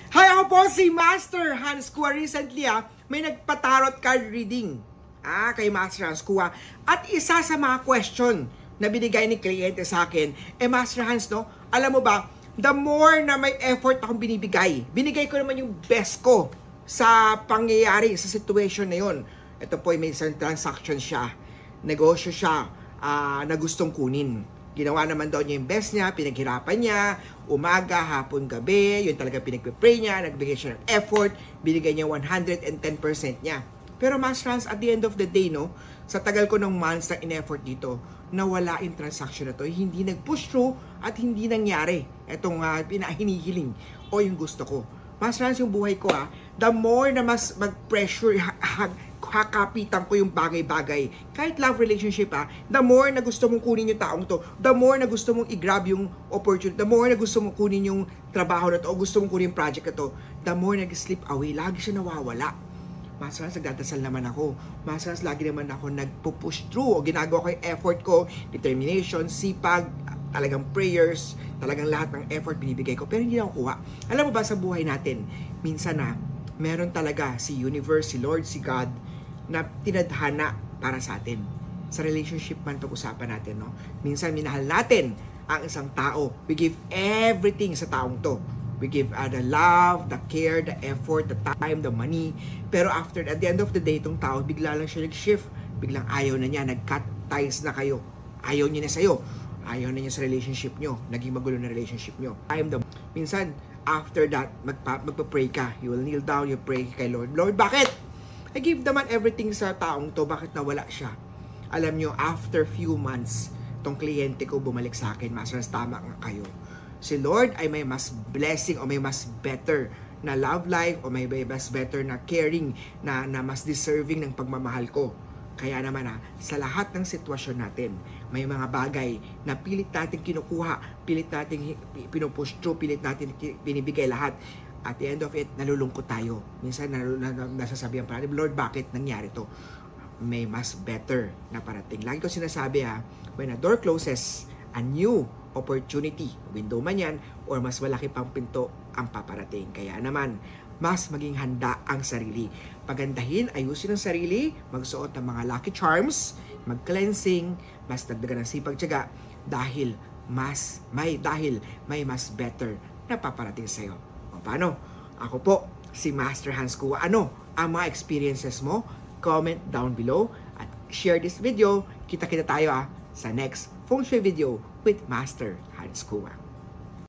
Hi, ako po si Master Hans Kua. Recently, may nagpa-tarot card reading kay Master Hans Kua. At isa sa mga question na binigay ni kliyente sa akin, Master Hans, no? Alam mo ba, the more na may effort akong binigay ko naman yung best ko sa pangyayari, sa situation na yun. Ito po, may isang transaction siya, negosyo siya na gustong kunin. Ginawa naman daw niya yung best niya, pinaghirapan niya, umaga, hapon, gabi, yun talaga pinagpipray niya, nagbigay siya ng effort, binigay niya 110% niya. Pero Master Hans, at the end of the day, no, sa tagal ko ng months na in-effort dito, nawala yung transaction na to, hindi nag-push through at hindi nangyari itong pinahinihiling o yung gusto ko. Master Hans, yung buhay ko the more na mas mag-pressure, kakapitan ko yung bagay-bagay. Kahit love relationship the more na gusto mong kunin yung taong to, the more na gusto mong i-grab yung opportunity, the more na gusto mong kunin yung trabaho na to, o gusto mong kunin yung project na to, the more nag-slip away, lagi siya nawawala. Master Hans, nagdadasal naman ako. Master Hans, lagi naman ako nagpo-push through, o ginagawa ko yung effort ko, determination, sipag, talagang prayers, talagang lahat ng effort binibigay ko, pero hindi ako kuha. Alam mo ba, sa buhay natin, minsan meron talaga si universe, si Lord, si God, na tinadhana para sa atin. Sa relationship man pag-usapan natin, no? Minsan minahal natin ang isang tao. We give everything sa taong to. We give the love, the care, the effort, the time, the money. Pero at the end of the day, itong tao, bigla lang siya nag-shift. Biglang ayaw na niya, nag-cut ties na kayo. Ayaw niya na sa'yo. Ayaw na niya sa relationship nyo. Naging magulo na relationship nyo. Minsan, after that, magpa-pray ka. You will kneel down, you pray kay Lord. Lord, bakit? I give naman everything sa taong to. Bakit nawala siya? Alam nyo, after few months, tong kliyente ko bumalik sa akin. Master, tama nga kayo. Si Lord ay may mas blessing o may mas better na love life o may mas better na caring na mas deserving ng pagmamahal ko. Kaya naman sa lahat ng sitwasyon natin, may mga bagay na pilit natin kinukuha, pilit natin pinupush through, pilit natin binibigay lahat. At the end of it, nalulungkot tayo. Minsan nasasabihan pa natin, Lord, bakit nangyari to? May mas better na parating. Lagi ko sinasabi when a door closes, a new opportunity, window man yan, or mas malaki pang pinto ang paparating. Kaya naman, mas maging handa ang sarili. Pagandahin, ayusin ang sarili, magsuot ng mga lucky charms, mag-cleansing, mas dagdagan ng sipag-tiyaga, dahil may mas better na paparating sa'yo. O paano? Ako po, si Master Hans Kua. Ano ang mga experiences mo? Comment down below at share this video. Kita-kita tayo sa next Feng Shui video with Master Hans Kua.